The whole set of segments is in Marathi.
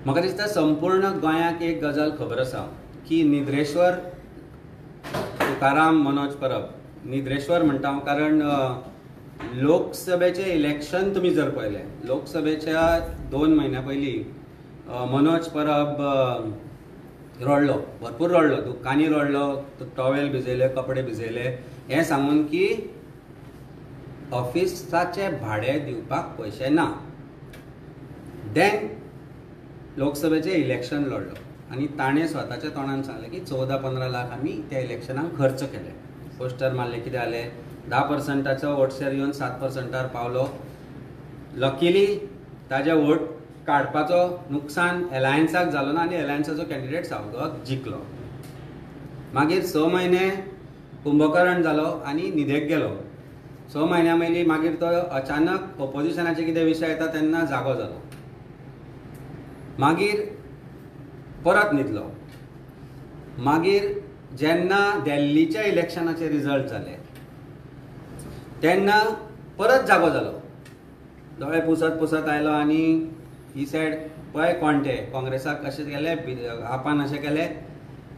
म्हाका दिसता संपूर्ण गोंयाक एक गजाल खबर आसा की निद्रेश्वर तुकाराम मनोज परब, निद्रेश्वर म्हणटा हांव कारण लोकसभेचे इलेक्शन तुमी जर पळयलें, लोकसभेच्या 2 म्हयन्या पयलीं मनोज परब रडलो, भरपूर रडलो, दुख्खांनी रडलो, टॉवेल भिजयले, कपडे भिजयले, हें सांगून की ऑफिसाचे भाडें दिवपाक पयशे ना. देन लोकसभेचे इलेक्शन लढलो आणि ताणें स्वताच्या तोंडान सांगलें की 14-15 लाख आमी त्या इलेक्शनाक खर्च केले. पोस्टर मारले, कितें जालें, 10%चो वोट शेअर येवन 7%र पावलो. लकीली ताजे वोट काडपाचो नुकसान एलायन्साक जालो ना आनी एलायन्साचो कॅन्डिडेट सावगाक जिखलो. मागीर 6 म्हयने कुंभकर्ण जालो आनी न्हिदेक गेलो. 6 म्हयन्या पयलीं मागीर तो अचानक ऑपोजिशनाचे कितें विशय येता तेन्ना जागो जालो. मागीर परत न्हिदलो. मागीर जेन्ना दिल्लीच्या इलेक्शनाचे रिजल्ट जाले तेन्ना परत जागो जालो. दोळे पुसत पुसत आयलो आनी ही सायड पळय कोण ते काँग्रेसाक अशें केलें, आपान अशें केलें,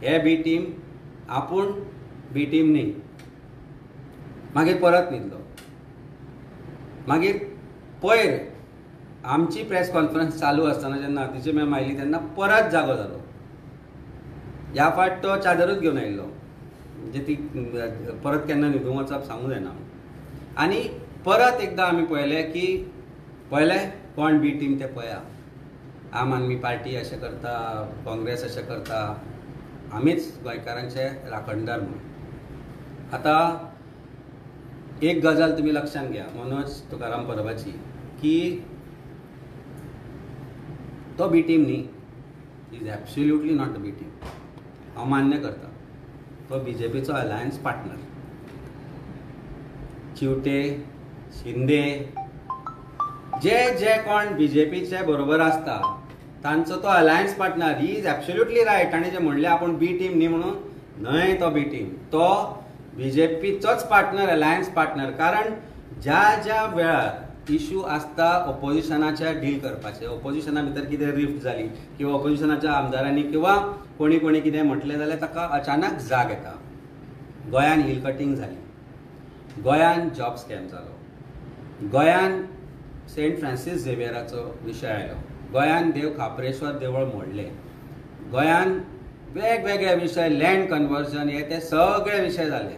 हे बी टीम, आपूण बी टीम न्ही. मागीर परत न्हिदलो. मागीर पयर आमची प्रेस कॉन्फरन्स चालू आसतना जेन्ना हातीची मॅम आयली तेन्ना परत जागो जालो. ह्या फावट तो चादरूच घेवन आयिल्लो, म्हणजे ती परत केन्ना न्हिदूंक वचप सांगूं जायना. आनी परत एकदां आमी पळयलें की पळयलें कोण बी टीम तें पळया. आम आदमी पार्टी अशें करता, काँग्रेस अशें करता, आमीच गोंयकारांचे राखणदार म्हणून. आतां एक गजाल तुमी लक्षांत घ्या मनोज तुकाराम परबाची, की तो बी टीम न्ही, is absolutely not the B team. हांव मान्य करता, तो बीजेपीचो अलायन्स पार्टनर. चिवटे, शिंदे, जे जे कोण बीजेपीचे बरोबर आसता तांचो तो alliance partner. He is absolutely right. ताणें जें म्हणलें आपूण बी टीम न्ही म्हणून, न्हय, तो बी टीम, तो बीजेपीचोच पार्टनर, अलायन्स पार्टनर. कारण ज्या ज्या वेळार इश्यू आसता ऑपोजिशनाच्या डील करपाचे, ऑपोजिशना भितर कितें रिफ्ट जाली किंवा ऑपोजिशनाच्या आमदारांनी किंवा कोणी कोणी कितें म्हटलें जाल्यार ताका अचानक जाग येता. गोंयान हिल कटींग जाली, गोंयान जॉब स्कॅम जालो, गोंयान सेंट फ्रांसीस झेवियराचो विशय आयलो, गोंयान देव खापरेश्वर देवूळ मोडलें, गोंयान वेगवेगळे विशय, लँड कन्वर्जन, हे ते सगळे विशय जाले.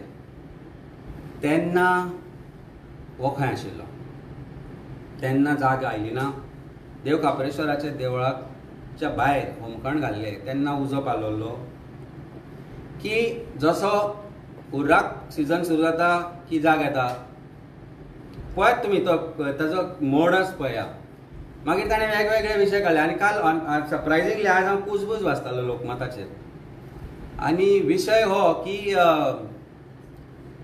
तेन्ना हो खंय आशिल्लो, तेन्ना जाग आयली ना. देव खापरेश्वराच्या देवळाच्या भायर होमखण घाल्ले तेन्ना उजो पालवलो की जसो उर्राक सीजन सुरू जाता की जाग येता, पळयत तुमी तो ताजो मोडच पळया. मागीर ताणें वेगवेगळे विशय काडले. आनी काल सरप्रायझिंगली आज हांव कुजबूज वाचतालो लोकमताचेर, आनी विशय हो की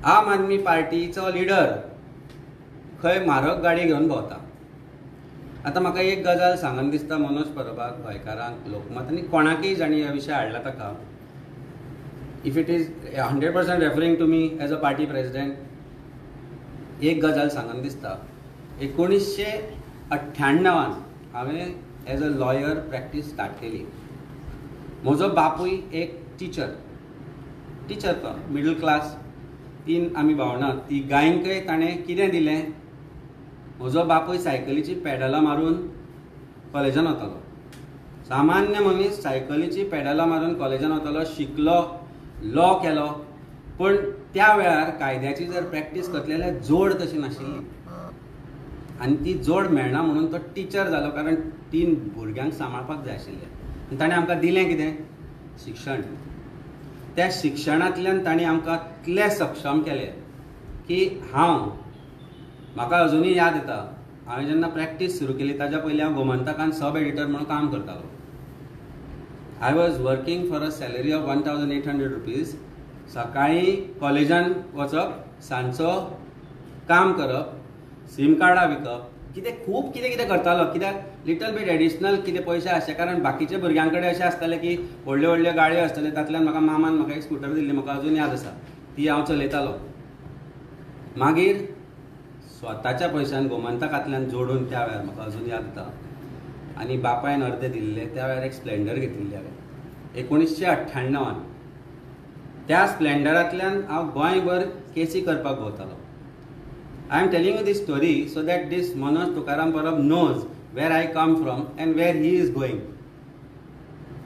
आम आदमी पार्टीचो लिडर खंय म्हारग गाडी घेवन भोंवता. आतां म्हाका एक गजाल सांगन दिसता मनोज परबाक, गोंयकारांक, लोकमत आनी कोणाकय जाणी ह्या विशय हाडला ताका, if it is 100% referring to me as a party president, एक गजाल सांगन दिसता. 1998 हांवें as a lawyer practice start केली. म्हजो बापूय एक टिचर तो मिडल क्लास, 3 आमी भावना, ती गायंकय ताणें कितें दिलें, म्हजो बापूय सायकलीची पॅडलां मारून कॉलेजान वतालो. सामान्य मनीस सायकलीची पॅडलां मारून कॉलेजान वतालो, शिकलो, लॉ केलो, पूण त्या वेळार कायद्याची जर प्रॅक्टीस करतले जाल्यार जोड तशी नाशिल्ली. आनी ती जोड मेळना म्हणून तो टिचर जालो, कारण 3 भुरग्यांक सांबाळपाक जाय आशिल्लें. आनी ताणें आमकां दिलें कितें, शिक्षण. त्या शिक्षणांतल्यान ताणें आमकां इतलें सक्षम केलें की म्हाका अजुनूय याद येता, हांवें जेन्ना प्रॅक्टीस सुरू केली ताच्या पयलीं हांव गोमंतकान सब एडिटर म्हणून काम करतालो. I was working for a salary of 1800 rupees. सकाळीं कॉलेजान वचप, सांजचो काम करप, सीम कार्डां विकप, खूब कितें करतालो. कित्याक लिटल बीट एडिशनल कितें पयशे आसचे, कारण बाकीच्या भुरग्यां कडेन अशें आसतालें की व्हडल्यो व्हडल्यो गाडयो आसताल्यो, तातूंतल्यान म्हाका मामान म्हाका एक स्कूटर दिल्ली, म्हाका अजून याद आसा, ती हांव चलयतालो. मागीर स्वताच्या पयशान गोमंतकांतल्यान जोडून त्या वेळार म्हाका अजून याद जाता आनी बापायन अर्दे दिल्ले. त्या वेळार एक स्प्लेंडर घेतिल्ली हांवें 1998. त्या स्प्लेंडरांतल्यान हांव गोंयभर केसी करपाक भोंवतालो. I am telling you this story so that this Manoj Tukaram Parab knows where I come from and where he is going.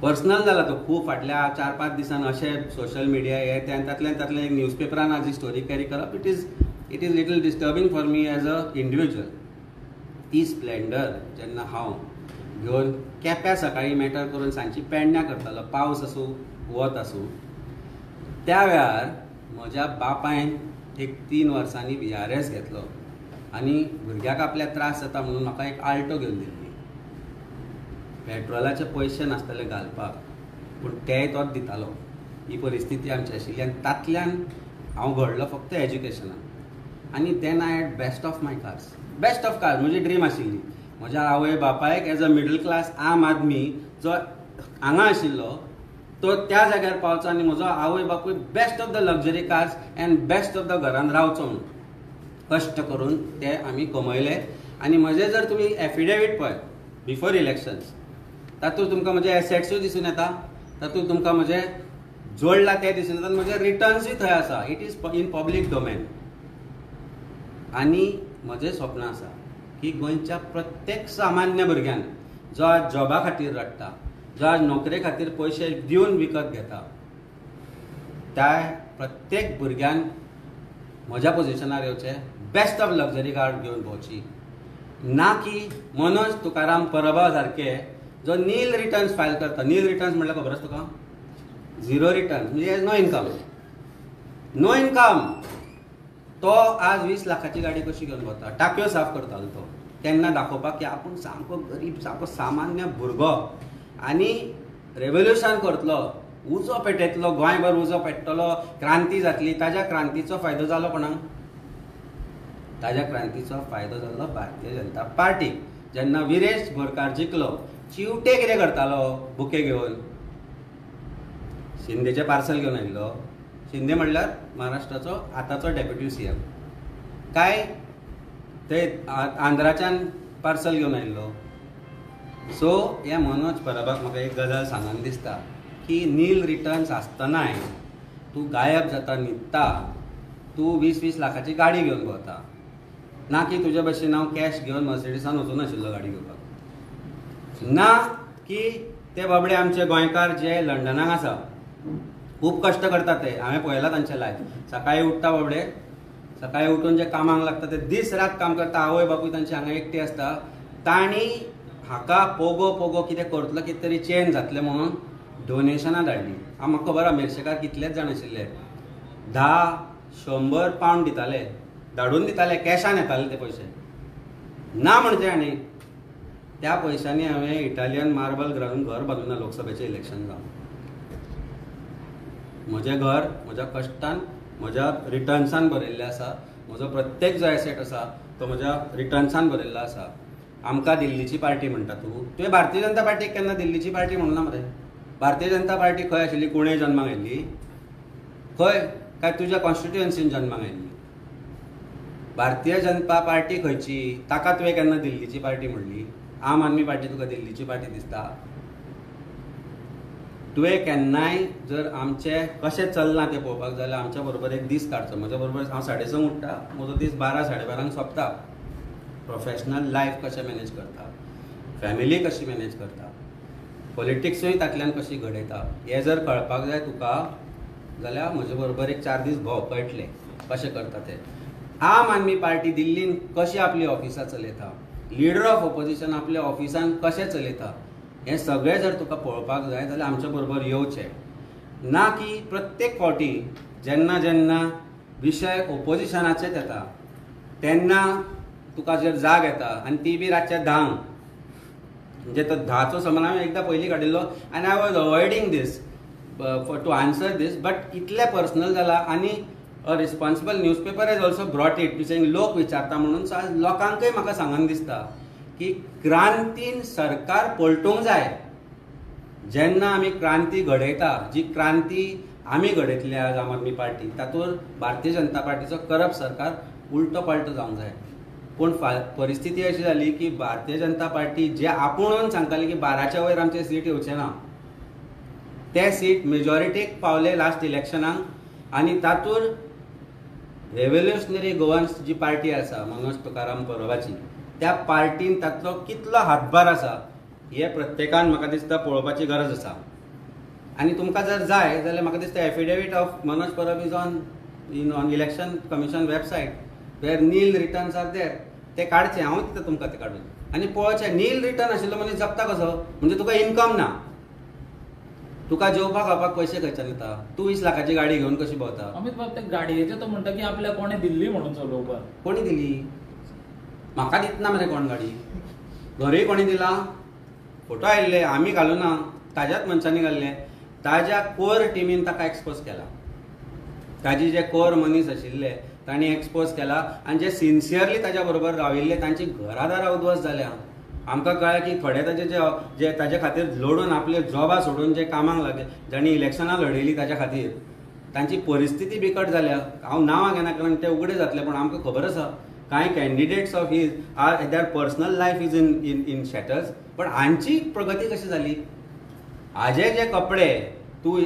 Personal जाला तो खूब. फाटल्या 4-5 दिसान अशें सोशल मिडिया हे तातल्यान एक न्यूजपेपरान हाजी स्टोरी कॅरी करप it is little disturbing for me as a individual. ती स्प्लेंडर जेन्ना हांव घेवन केप्यां सकाळीं मॅटर करून सांजची पेडण्यां करतालो, पावस आसूं वत आसूं, त्या वेळार म्हज्या बापायन एक 3 वर्सांनी VRS घेतलो आनी भुरग्याक आपल्या त्रास जाता म्हणून म्हाका एक आल्टो घेवन दिल्ली. पेट्रोलाचे पयशे नासताले घालपाक, पूण तेय तोच दितालो. ही परिस्थिती आमची आशिल्ली आनी तातल्यान हांव घडलो फक्त एज्युकेशनान. आनी then I had best of cars. म्हजी ड्रीम आशिल्ली. म्हज्या आवय बापायक एज अ मिडल क्लास आम आदमी जो हांगा आशिल्लो तो त्या जाग्यार पावचो आनी म्हजो आवय बापूय best of the luxury cars end best of the घरान रावचो म्हणून कश्ट करून ते आमी कमयले. आनी म्हजें जर तुमी एफिडेवीट पळय बिफोर इलेक्शन्स, तातूंत तुमकां म्हजे एसेट्सूय दिसून येता, तातूंत तुमकां म्हजें जोडलां तें दिसून येता, म्हजे रिटर्न्सूय थंय आसा. It is in public domain. आनी म्हजें स्वप्न आसा की गोंयच्या प्रत्येक सामान्य भुरग्यान जो आज जॉबा खातीर रडटा, जो आज नोकरे खातीर पयशे दिवन विकत घेता, त्या प्रत्येक भुरग्यान म्हज्या पोजिशनार येवचें, बेस्ट ऑफ लग्जरी कार घेवन भोंवची. ना की मनोज तुकाराम परबा सारके जो नील रिटर्न्स फायल करता. नील रिटर्न्स म्हणल्यार खबर आसा तुका? 0 रिटर्न्स म्हणजे नो इनकम. तो आज 20 लाखाची गाडी कशी घेवन भोंवता, टाकयो साफ करतालो तो. तेन्ना दाखोवपाक की आपूण सामको गरीब, सामको सामान्य भुरगो आनी रेव्होल्युशन करतलो, उजो पेटयतलो, गोंयभर उजो पेट्टलो, क्रांती जातली. ताज्या क्रांतीचो फायदो जालो कोणाक? ताज्या क्रांतीचो फायदो जालो भारतीय जनता पार्टीक. जेन्ना विरेश बोरकार जिखलो, चिवटे कितें करतालो बुके घेवन? शिंदेचें पार्सल घेवन आयिल्लो. शिंदे म्हणल्यार महाराष्ट्राचो आतांचो डेप्युटी CM. काय ते आंध्राच्यान पार्सल घेवन आयिल्लो. सो ह्या मनोज परबाक म्हाका एक गजाल सांगन दिसता की नील रिटर्न्स आसतनाय तूं गायब जाता, न्हिदता, तूं 20-20 लाखाची गाडी घेवन भोंवता. ना की तुजे भशेन हांव कॅश घेवन मर्सिडीसान वचून आशिल्लो गाडी घेवपाक. ना की ते बाबडे आमचे गोंयकार जे लंडनाक आसा खूब कश्ट करतात. ते हांवें पळयलां तांचें लायफ. सकाळीं उठ्ठा बाबडे, सकाळीं उठून जे कामाक लागता ते दीस रात काम करता. आवय बापूय तांचे हांगा एकटे आसता. तांणी हाका पोगो कितें करतलो, कितें तरी चेंज जातलें म्हणून डोनेशनां धाडलीं. म्हाका खबर आहा मेर्शेकार कितलेच जाण आशिल्ले. 10-100 पावंड दिताले, धाडून दिताले, कॅशान येताले ते पयशे. ना म्हणजे आनी त्या पयशांनी हांवें इटालियन मार्बल घालून घर बांदूना. लोकसभेचें इलेक्शन जावन म्हजें घर म्हज्या कश्टान, म्हज्या रिटर्न्सान भरिल्लें आसा. म्हजो प्रत्येक जो एसेट आसा तो म्हज्या रिटर्न्सान भरिल्लो आसा. आमकां दिल्लीची पार्टी म्हणटा तूं. तुवें भारतीय जनता पार्टीक केन्ना दिल्लीची पार्टी म्हणूना मरे? भारतीय जनता पार्टी खंय आशिल्ली? कुणें जल्माक आयिल्ली? खंय? काय तुज्या कॉन्स्टिट्युएन्सीन जल्माक आयिल्ली? भारतीय जनता पार्टी खंयची? ताका तुवें केन्ना दिल्लीची पार्टी म्हणली? आम आदमी पार्टी तुका दिल्लीची पार्टी दिसता? तुवें केन्नाय जर आमचें कशें चल्लां तें पळोवपाक जाय जाल्यार आमच्या बरोबर एक दीस काडचो. म्हज्या बरोबर हांव 6:30 उठ्ठा, म्हजो दीस 12-12:30 सोंपता. प्रोफेशनल लायफ कशें मॅनेज करता, फॅमिली कशी मॅनेज करता, पॉलिटिक्सूय तातल्यान कशी घडयता, हें जर कळपाक जाय तुका जाल्यार म्हजे बरोबर एक 4 दीस भोंव, कळटलें कशें करता तें. आम आदमी पार्टी दिल्लीन कशी आपली ऑफिसां चलयता, लिडर ऑफ ऑपोजिशन आपल्या ऑफिसान कशें चलयता, हें सगळें जर तुका पळोवपाक जाय जाल्यार आमच्या बरोबर येवचें. ना की प्रत्येक फावटी जेन्ना जेन्ना विशय ऑपोजिशनाचेच येता तेन्ना तुका जर जाग येता आनी ती बी रातच्या 10, म्हणजे तो 10चो समज हांवें एकदां पयलीं काडिल्लो आनी I was avoiding this to answer this, but इतलें पर्सनल जालां. आनी a responsible newspaper has also brought it, saying लोक विचारता म्हणून. सो आज लोकांकय म्हाका सांगन दिसता की क्रांतीन सरकार पलटूंक जाय. जेन्ना आमी क्रांती घडयता, जी क्रांती आमी घडयतली आज आम आदमी पार्टी, तातूंत भारतीय जनता पार्टीचो करप सरकार उलटो पलटो जावंक जाय. पूण परिस्थिती अशी जाली की भारतीय जनता पार्टी जे आपुणून सांगताली की 12च्या वयर आमचे सीट येवचे ना, ते सीट मेजॉरिटीक पावले लास्ट इलेक्शनाक। आनी तातूंत रेव्होल्युशनरी गोवन्स जी पार्टी आसा मनोज तुकाराम परबाची, त्या पार्टीन ताचो कितलो हातभार आसा हे प्रत्येकान म्हाका दिसता पळोवपाची गरज आसा। आनी तुमकां जर जाय जाल्यार म्हाका दिसता affidavit of Manoj Parab is on election commission website वेर नील रिटर्न्स आर देर, ते काडचे, हांव दिता तुमकां ते काडून आनी पळोवचें। नील रिटर्न आशिल्लो मनीस जगता कसो? म्हणजे तुका इन्कम ना, तुका जेवपाक खावपाक पयशे खंयच्यान येता? तूं 20 लाखाची गाडी घेवन कशी भोंवता? अमित बाब, ते गाडयेचे तो म्हणटा की आपल्या कोणे दिल्ली म्हणून चलोवपाक। कोणी दिली? म्हाका दितना मरे कोण गाडी? घरूय कोणी दिला? फोटो आयिल्ले, आमी घालूं ना, ताज्याच मनशांनी घाल्ले। ताज्या कोर टिमीन ताका एक्सपोज केला, ताजे जे कोर मनीस आशिल्ले तांणी एक्सपोज केला, आनी जे सिन्सियरली ताज्या बरोबर राविल्ले तांची घरादारां उद्ध्वस्त जाल्या। आमकां कळ्ळें की थोडे ताजे जे ताजे खातीर लडून आपले जॉबा सोडून जे कामाक लागले, जांणी इलेक्शनां लडयलीं ताच्या खातीर, तांची परिस्थिती बिकट जाल्या। हांव नांवां घेना कारण ते उगडे जातले, पूण आमकां खबर आसा कांय candidates of his are there personal life is in shatters, पण हांची प्रगती कशी जाली? हाजे जे कपडे तूं